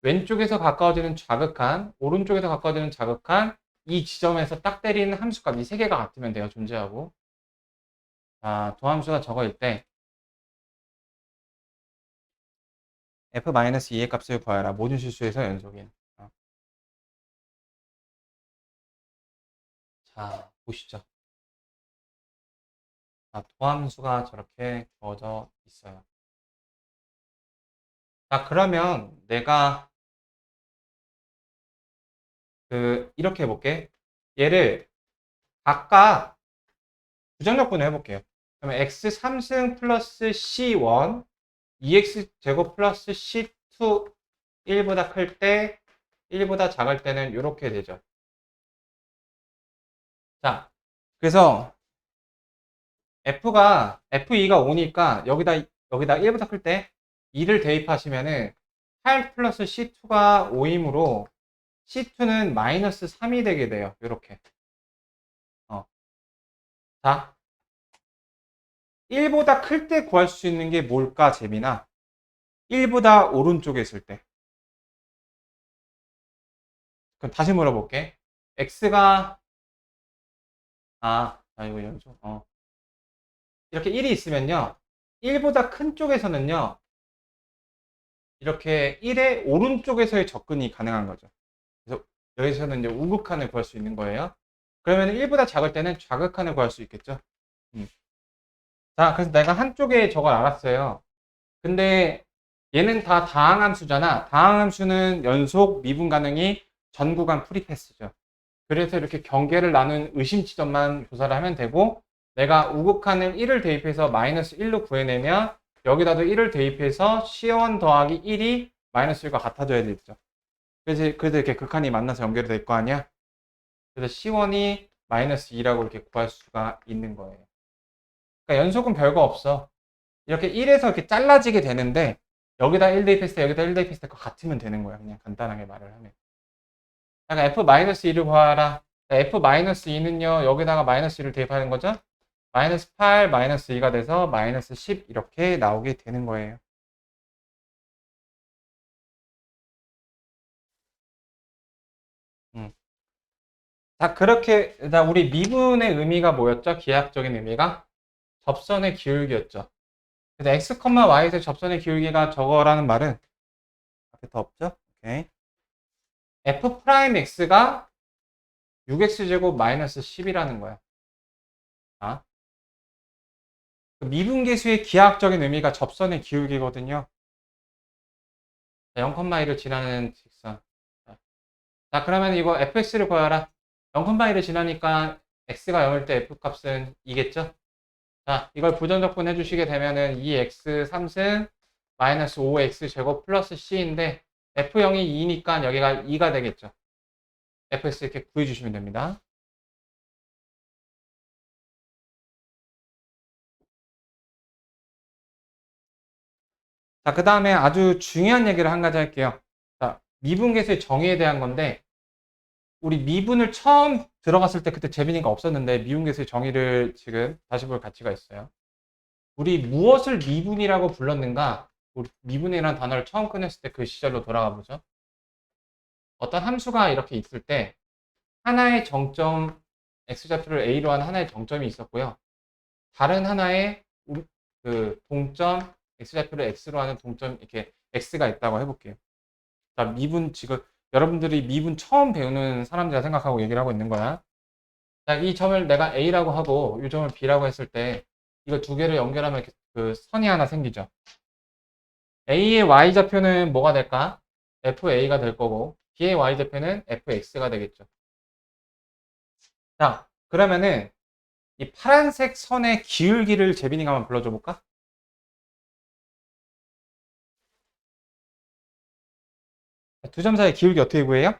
왼쪽에서 가까워지는 좌극한, 오른쪽에서 가까워지는 좌극한, 이 지점에서 딱 때리는 함수값 이 세 개가 같으면 돼요, 존재하고. 자, 도함수가 저거일 때 f-2의 값을 구하라. 모든 실수에서 연속인. 자, 보시죠. 자, 도함수가 저렇게 주어져 있어요. 자, 그러면 내가 이렇게 해볼게. 얘를 각각 부정적분을 해볼게요. 그러면 x 3승 플러스 c1 2x 제곱 플러스 c2 1보다 클 때 1보다 작을 때는 이렇게 되죠. 자, 그래서 f2가 5니까 여기다 1보다 클 때 2를 대입하시면은 8 플러스 c2가 5이므로 c2는 마이너스 3이 되게 돼요. 이렇게. 자, 1보다 클 때 구할 수 있는 게 뭘까, 재민아? 1보다 오른쪽에 있을 때. 그럼 다시 물어볼게. x가 이거 연속. 이렇게 1이 있으면요. 1보다 큰 쪽에서는요. 이렇게 1의 오른쪽에서의 접근이 가능한 거죠. 그래서 여기서는 이제 우극한을 구할 수 있는 거예요. 그러면 1보다 작을 때는 좌극한을 구할 수 있겠죠. 자, 그래서 내가 한쪽에 저걸 알았어요. 근데 얘는 다 다항함수잖아. 다항함수는 연속 미분 가능이 전 구간 프리패스죠. 그래서 이렇게 경계를 나눈 의심 지점만 조사를 하면 되고, 내가 우극한을 1을 대입해서 마이너스 1로 구해내면 여기다도 1을 대입해서 C1 더하기 1이 마이너스 1과 같아져야 되죠. 그래서 이렇게 극한이 만나서 연결이 될 거 아니야? 그래서 C1이 마이너스 2라고 이렇게 구할 수가 있는 거예요. 그러니까 연속은 별거 없어. 이렇게 1에서 이렇게 잘라지게 되는데 여기다 1 대입했을 때 여기다 1 대입했을 때 같으면 되는 거야. 그냥 간단하게 말을 하면. 그러니까 f-2를 구하라. f-2는요. 여기다가 마이너스 1을 대입하는 거죠. 마이너스 8, 마이너스 2가 돼서 마이너스 10 이렇게 나오게 되는 거예요. 자, 그렇게 우리 미분의 의미가 뭐였죠? 기하학적인 의미가 접선의 기울기였죠. 그래서 x, y에서 접선의 기울기가 저거라는 말은 앞에 더 없죠? 오케이. f'x가 6x제곱 마이너스 10이라는 거야. 아, 그 미분계수의 기하학적인 의미가 접선의 기울기거든요. 0,1을 지나는 직선. 자, 그러면 이거 fx를 구하라. 0,1을 지나니까 x가 0일 때 f 값은 2겠죠? 자, 이걸 부전적분 해주시게 되면은 2x 3승 마이너스 5x 제곱 플러스 c인데 f0이 2니까 여기가 2가 되겠죠. fx 이렇게 구해주시면 됩니다. 자, 그 다음에 아주 중요한 얘기를 한 가지 할게요. 자, 미분계수의 정의에 대한 건데, 우리 미분을 처음 들어갔을 때 그때 재민이가 없었는데 미분계수의 정의를 지금 다시 볼 가치가 있어요. 우리 무엇을 미분이라고 불렀는가? 우리 미분이라는 단어를 처음 꺼냈을 때 그 시절로 돌아가 보죠. 어떤 함수가 이렇게 있을 때 하나의 정점 x좌표를 a로 한 하나의 정점이 있었고요. 다른 하나의 그 동점 x좌표를 x로 하는 동점 이렇게 x가 있다고 해볼게요. 자, 미분 지금 여러분들이 미분 처음 배우는 사람들이라 생각하고 얘기를 하고 있는 거야. 자, 이 점을 내가 a라고 하고 이 점을 b라고 했을 때 이거 두 개를 연결하면 그 선이 하나 생기죠. a의 y좌표는 뭐가 될까? fa가 될 거고 b의 y좌표는 fx가 되겠죠. 자, 그러면은 이 파란색 선의 기울기를 재빈이가 한번 불러줘 볼까? 두 점 사이의 기울기 어떻게 구해요?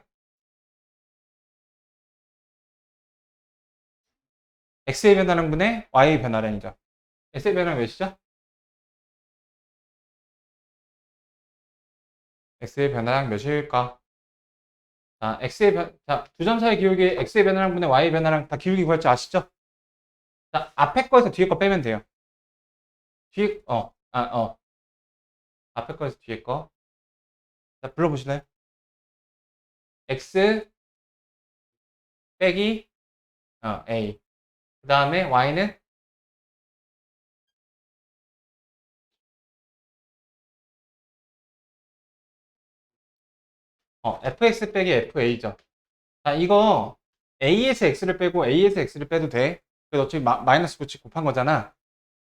x의 변화량분의 y의 변화량이죠. x의 변화량 몇이죠? x의 변화량 몇일까? 자, 자, 두 점 사이의 기울기 x의 변화량분의 y의 변화량 다 기울기 구할 줄 아시죠? 자, 앞에 거에서 뒤에 거 빼면 돼요. 뒤에, 앞에 거에서 뒤에 거. 자, 불러보실래요? x 빼기, a. 그 다음에 y는 fx 빼기 fa죠. 자, 이거 a에서 x를 빼고 a에서 x를 빼도 돼. 그래서 어차피 마이너스 붙이 곱한 거잖아.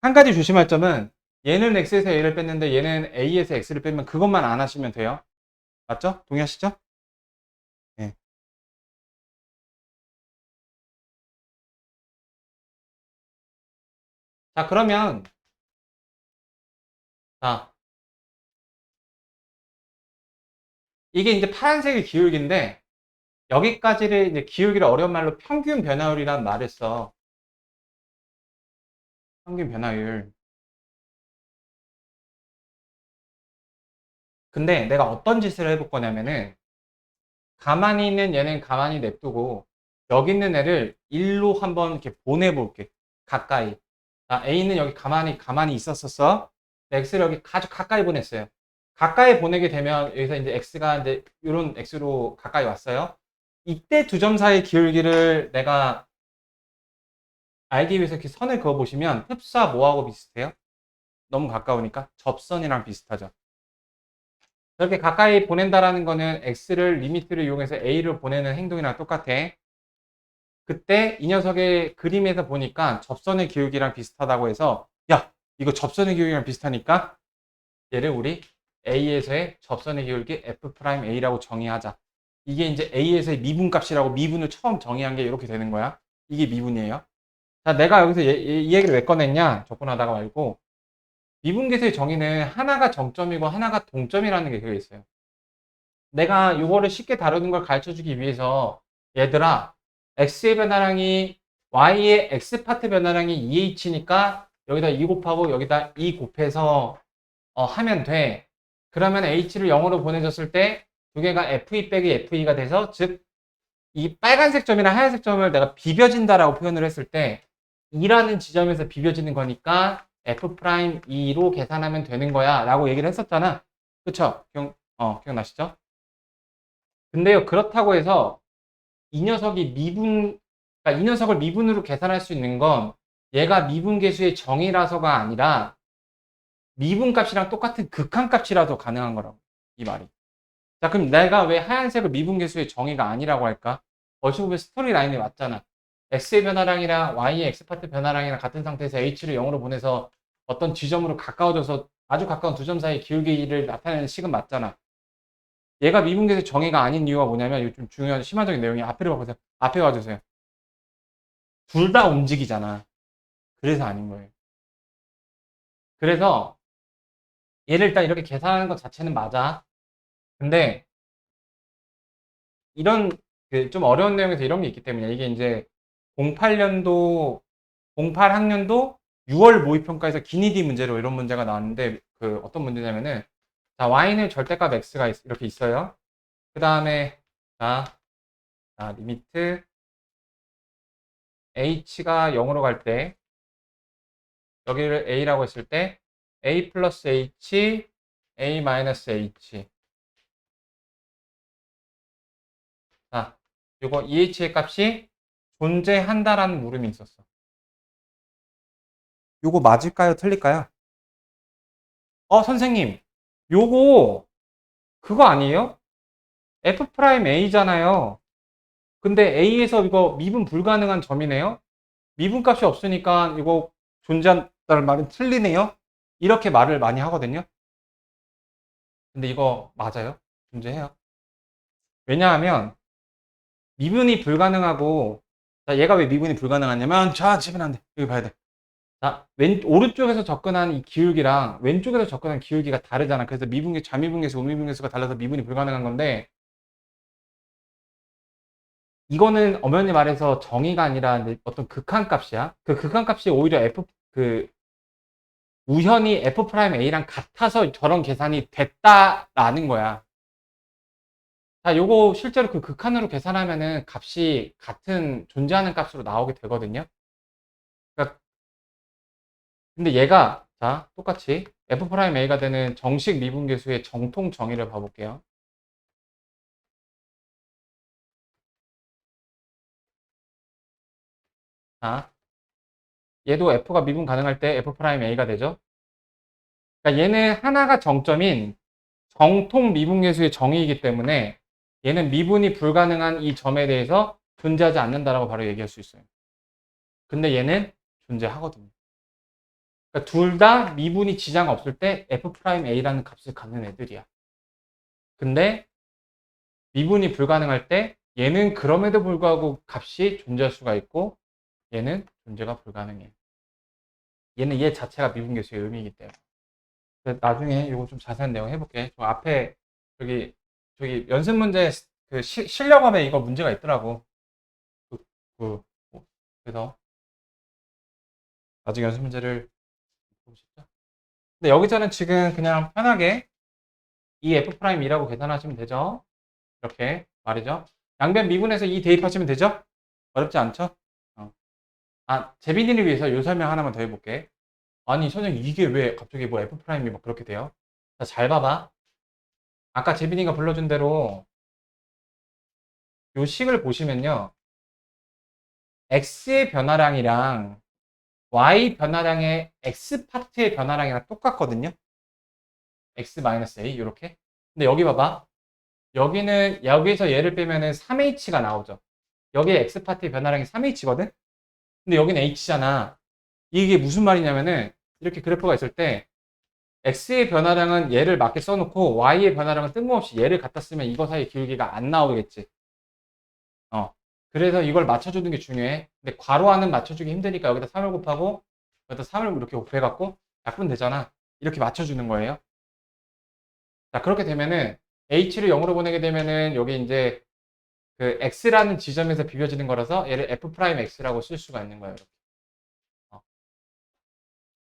한 가지 조심할 점은 얘는 x에서 a를 뺐는데 얘는 a에서 x를 빼면 그것만 안 하시면 돼요. 맞죠? 동의하시죠? 네. 자, 그러면 자, 이게 이제 파란색의 기울기인데 여기까지를 이제 기울기를 어려운 말로 평균 변화율이란 말을 써. 평균 변화율. 근데 내가 어떤 짓을 해볼 거냐면은 가만히 있는 얘는 가만히 냅두고 여기 있는 애를 1로 한번 이렇게 보내볼게. 가까이. 자, A는 여기 가만히 있었었어. X를 여기 아주 가까이 보냈어요. 가까이 보내게 되면 여기서 이제 X가 이제 이런 X로 가까이 왔어요. 이때 두 점 사이의 기울기를 내가 알기 위해서 이렇게 선을 그어 보시면 흡사 뭐하고 비슷해요? 너무 가까우니까 접선이랑 비슷하죠. 그렇게 가까이 보낸다라는 거는 X를 리미트를 이용해서 A를 보내는 행동이랑 똑같아. 그때 이 녀석의 그림에서 보니까 접선의 기울기랑 비슷하다고 해서 야, 이거 접선의 기울기랑 비슷하니까 얘를 우리 A에서의 접선의 기울기 F'A라고 정의하자. 이게 이제 A에서의 미분값이라고 미분을 처음 정의한 게 이렇게 되는 거야. 이게 미분이에요. 자, 내가 여기서 이 얘기를 왜 꺼냈냐? 접근하다가 말고 미분계수의 정의는 하나가 정점이고 하나가 동점이라는 게 그게 있어요. 내가 이거를 쉽게 다루는 걸 가르쳐 주기 위해서 얘들아 x의 변화량이 y의 x파트 변화량이 2h니까 여기다 2 곱하고 여기다 2 곱해서 하면 돼. 그러면 h를 0으로 보내줬을 때 두 개가 f2 빼기 f2가 돼서 즉 이 빨간색 점이랑 하얀색 점을 내가 비벼진다라고 표현을 했을 때 2라는 지점에서 비벼지는 거니까 f'2로 계산하면 되는 거야 라고 얘기를 했었잖아. 그쵸? 기억나시죠? 근데요, 그렇다고 해서 이 녀석이 그러니까 이 녀석을 미분으로 계산할 수 있는 건 얘가 미분계수의 정의라서가 아니라 미분값이랑 똑같은 극한값이라도 가능한 거라고, 이 말이. 자, 그럼 내가 왜 하얀색을 미분계수의 정의가 아니라고 할까? 어찌 보면 스토리 라인이 맞잖아. x의 변화량이랑 y의 x파트 변화량이랑 같은 상태에서 h를 0으로 보내서 어떤 지점으로 가까워져서 아주 가까운 두 점 사이의 기울기를 나타내는 식은 맞잖아. 얘가 미분계수의 정의가 아닌 이유가 뭐냐면 이거 좀 중요한 심화적인 내용이 앞에 봐보세요. 앞에 봐주세요. 둘 다 움직이잖아. 그래서 아닌 거예요. 그래서 얘를 일단 이렇게 계산하는 것 자체는 맞아. 근데 이런 그좀 어려운 내용에서 이런 게 있기 때문에 이게 이제 08년도 08학년도 6월 모의평가에서 기니디 문제로 이런 문제가 나왔는데 그 어떤 문제냐면은 자 y는 절대값 x가 이렇게 있어요. 그 다음에 리미트 h가 0으로 갈 때 여기를 a라고 했을 때 a 플러스 h, a 마이너스 h. 자, 요거 EH의 값이 존재한다라는 물음이 있었어. 요거 맞을까요? 틀릴까요? 선생님, 요거 그거 아니에요? F 프라임 A잖아요. 근데 A에서 이거 미분 불가능한 점이네요? 미분 값이 없으니까 이거 존재한다는 말은 틀리네요? 이렇게 말을 많이 하거든요. 근데 이거 맞아요? 존재해요. 왜냐하면 미분이 불가능하고, 자, 얘가 왜 미분이 불가능하냐면, 자, 지금 안 돼. 여기 봐야 돼. 자, 오른쪽에서 접근한 이 기울기랑 왼쪽에서 접근한 기울기가 다르잖아. 그래서 미분계, 좌미분계수, 우미분계수가 달라서 미분이 불가능한 건데, 이거는 엄연히 말해서 정의가 아니라 어떤 극한값이야. 그 극한값이 오히려 우현이 F'A랑 같아서 저런 계산이 됐다라는 거야. 자, 요거 실제로 그 극한으로 계산하면은 값이 같은 존재하는 값으로 나오게 되거든요. 그러니까 근데 얘가 자, 똑같이 F'A가 되는 정식 미분계수의 정통 정의를 봐볼게요. 자, 얘도 F가 미분 가능할 때 F'A가 되죠. 그러니까 얘는 하나가 정점인 정통 미분계수의 정의이기 때문에 얘는 미분이 불가능한 이 점에 대해서 존재하지 않는다라고 바로 얘기할 수 있어요. 근데 얘는 존재하거든요. 그러니까 둘 다 미분이 지장 없을 때 F'A라는 값을 갖는 애들이야. 근데 미분이 불가능할 때 얘는 그럼에도 불구하고 값이 존재할 수가 있고 얘는 존재가 불가능해. 얘는 얘 자체가 미분계수의 의미이기 때문에. 나중에 이거 좀 자세한 내용 해볼게. 저 앞에 저기 연습 문제 그 실력업에 이거 문제가 있더라고. 그, 그래서 나중에 연습 문제를 보고 싶다. 근데 여기서는 지금 그냥 편하게 이 F'이라고 계산하시면 되죠. 이렇게 말이죠. 양변 미분해서 이 대입하시면 되죠. 어렵지 않죠? 재빈이를 위해서 요 설명 하나만 더 해볼게. 아니, 선생님, 이게 왜 갑자기 뭐 F'이 막 그렇게 돼요? 자, 잘 봐봐. 아까 재빈이가 불러준 대로 요 식을 보시면요. X의 변화량이랑 Y 변화량의 X 파트의 변화량이랑 똑같거든요. X-A, 이렇게. 근데 여기 봐봐. 여기서 얘를 빼면은 3H가 나오죠. 여기에 X 파트의 변화량이 3H거든? 근데 여기는 H잖아. 이게 무슨 말이냐면은, 이렇게 그래프가 있을 때, X의 변화량은 얘를 맞게 써놓고, Y의 변화량은 뜬금없이 얘를 갖다 쓰면 이거 사이 기울기가 안 나오겠지. 그래서 이걸 맞춰주는 게 중요해. 근데 괄호하는 맞춰주기 힘드니까 여기다 3을 곱하고, 여기다 3을 이렇게 곱해갖고, 약분 되잖아. 이렇게 맞춰주는 거예요. 자, 그렇게 되면은, H를 0으로 보내게 되면은, 여기 이제, 그 X라는 지점에서 비벼지는 거라서, 얘를 F'X라고 쓸 수가 있는 거예요. 이렇게. 어.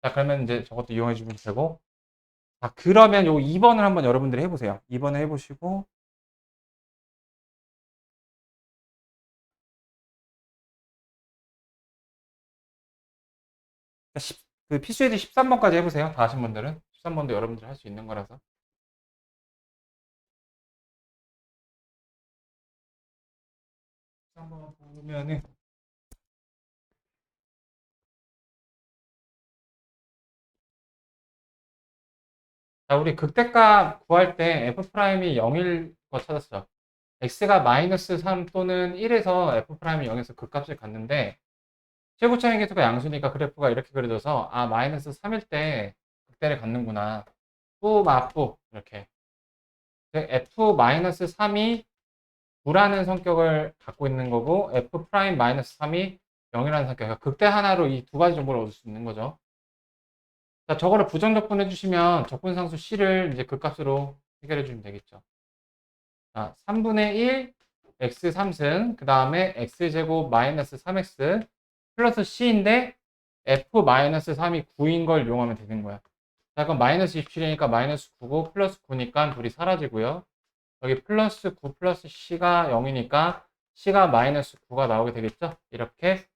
자, 그러면 이제 저것도 이용해 주면 되고. 자, 그러면 요 2번을 한번 여러분들이 해보세요. 2번을 해보시고, 그 필수예제 13번까지 해보세요. 다 하신 분들은. 13번도 여러분들 할 수 있는 거라서. 13번 보면은, 자, 우리 극대값 구할 때 F'이 0일 거 찾았어. X가 마이너스 3 또는 1에서 F'이 0에서 극값을 갖는데, 최고차의 계수가 양수니까 그래프가 이렇게 그려져서, 마이너스 3일 때 극대를 갖는구나. 뿌, 마뿌. 이렇게. F-3이 9라는 성격을 갖고 있는 거고, F'-3이 0이라는 성격. 그러니까 극대 하나로 이 두 가지 정보를 얻을 수 있는 거죠. 자, 저거를 부정적분 해주시면 적분상수 C를 이제 극값으로 해결해 주면 되겠죠. 자, 3분의 1 x 3승, 그 다음에 x제곱 마이너스 3x 플러스 c인데 f 마이너스 3이 9인 걸 이용하면 되는 거야. 자, 그럼 마이너스 27이니까 마이너스 9고 플러스 9니까 둘이 사라지고요. 여기 플러스 9 플러스 C가 0이니까 C가 마이너스 9가 나오게 되겠죠? 이렇게.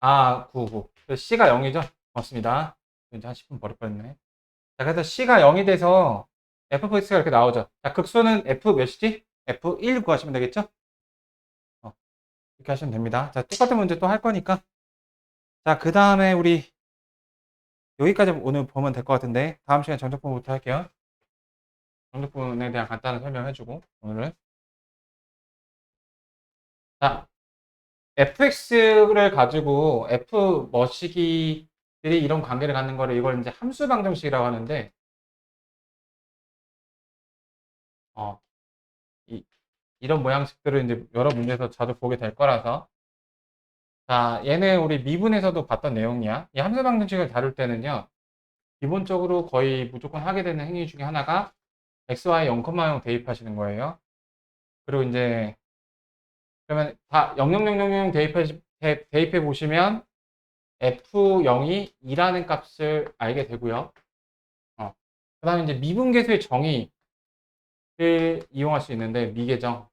아, 9. 그래서 C가 0이죠? 맞습니다. 이제 한 10분 버릴 뻔했네. 자, 그래서 C가 0이 돼서 FX가 이렇게 나오죠. 자, 극소는 F 몇이지? F1 구하시면 되겠죠? 어, 이렇게 하시면 됩니다. 자, 똑같은 문제 또 할 거니까. 자, 그 다음에 우리 여기까지 오늘 보면 될 것 같은데, 다음 시간 정적분부터 할게요. 정적분에 대한 간단한 설명해주고, 오늘은. 자, fx를 가지고 f 머시기들이 이런 관계를 갖는 거를 이걸 이제 함수 방정식이라고 하는데, 어, 이런 모양식들을 이제 여러 문제에서 자주 보게 될 거라서. 자, 얘는 우리 미분에서도 봤던 내용이야. 이 함수 방정식을 다룰 때는요, 기본적으로 거의 무조건 하게 되는 행위 중에 하나가 xy 0,0 대입하시는 거예요. 그리고 이제 그러면 다 0,0,0,0 대입해 보시면 f0이 2라는 값을 알게 되고요. 그 다음에 이제 미분계수의 정의를 이용할 수 있는데 미계정.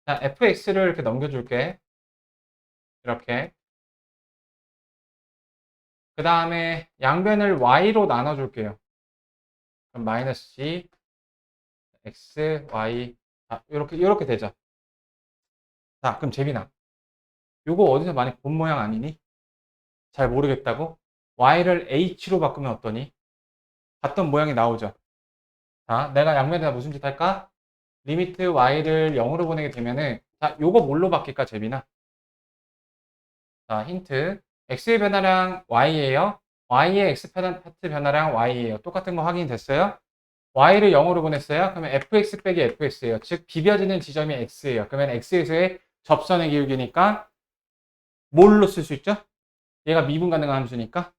자, fx를 이렇게 넘겨줄게. 이렇게. 그 다음에 양변을 y로 나눠줄게요. 그럼 마이너스 c x y 이렇게 되죠. 자, 그럼 재민아, 요거 어디서 많이 본 모양 아니니? 잘 모르겠다고? y를 h로 바꾸면 어떠니? 봤던 모양이 나오죠. 자, 내가 양면에다 무슨 짓 할까? 리미트 y를 0으로 보내게 되면은, 자, 요거 뭘로 바뀔까, 재민아? 자, 힌트. x의 변화량 y예요. y의 x 파트 변화량 y예요. 똑같은 거 확인됐어요? y를 0으로 보냈어요. 그러면 fx 빼기 fx예요. 즉 비벼지는 지점이 x예요. 그러면 x에서의 접선의 기울기니까 뭘로 쓸 수 있죠? 얘가 미분 가능한 함수니까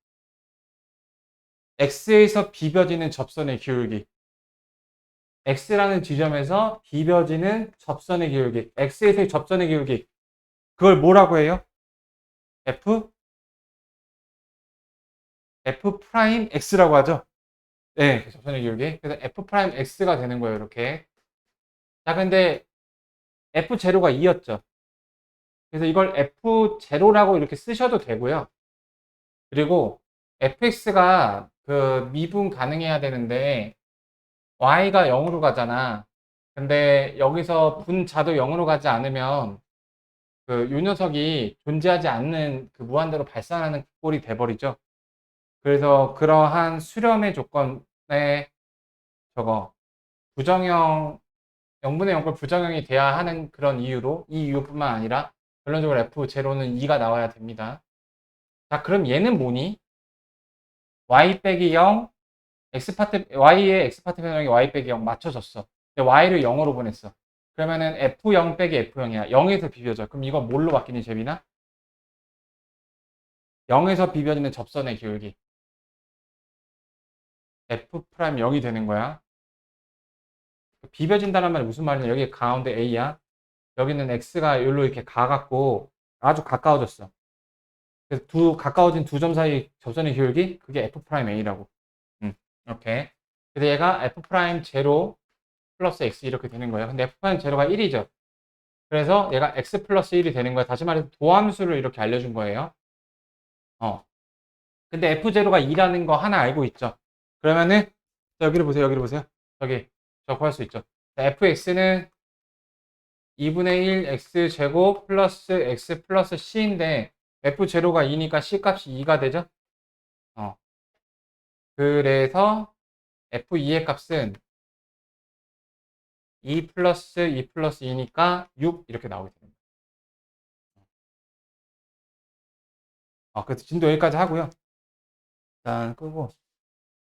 x에서 비벼지는 접선의 기울기. x라는 지점에서 비벼지는 접선의 기울기. x에서의 접선의 기울기. 그걸 뭐라고 해요? f 프라임 x라고 하죠. 네, 접선의 기울기. 그래서 f 프라임 x가 되는 거예요, 이렇게. 자, 근데 f 제로가 2였죠. 그래서 이걸 f 제로라고 이렇게 쓰셔도 되고요. 그리고 fx가 그 미분 가능해야 되는데 y가 0으로 가잖아. 근데 여기서 분자도 0으로 가지 않으면 그 요 녀석이 존재하지 않는 그 무한대로 발산하는 꼴이 돼버리죠. 그래서 그러한 수렴의 조건에 저거 부정형 0분의 0꼴 부정형이 돼야 하는 그런 이유로 이 이유뿐만 아니라 결론적으로 F0는 2가 나와야 됩니다. 자, 그럼 얘는 뭐니? y 빼기 0 y의 x파트 변형이 y 빼기 0 맞춰졌어. 근데 y를 0으로 보냈어. 그러면은 f0 빼기 f0이야. 0에서 비벼져. 그럼 이거 뭘로 바뀌니, 재민아? 0에서 비벼지는 접선의 기울기. f'0이 되는 거야. 비벼진다는 말이 무슨 말이냐? 여기 가운데 a야. 여기는 x가 여기로 이렇게 가갖고 아주 가까워졌어. 그래서 가까워진 두 점 사이 접선의 기울기? 그게 f'a라고. 이렇게. 그래서 얘가 f'0 플러스 x 이렇게 되는 거예요. 근데 f'0가 1이죠. 그래서 얘가 x 플러스 1이 되는 거야. 다시 말해서 도함수를 이렇게 알려준 거예요. 근데 f0가 2라는 거 하나 알고 있죠. 그러면은 여기를 보세요. 여기를 보세요. 저기 저 구할 수 있죠. fx는 2분의 1 x제곱 플러스 x 플러스 c인데 f0가 2니까 c 값이 2가 되죠. 그래서 f2의 값은 2 플러스 2 플러스 2니까 6 이렇게 나오게 됩니다. 그래서 진도 여기까지 하고요. 일단 끄고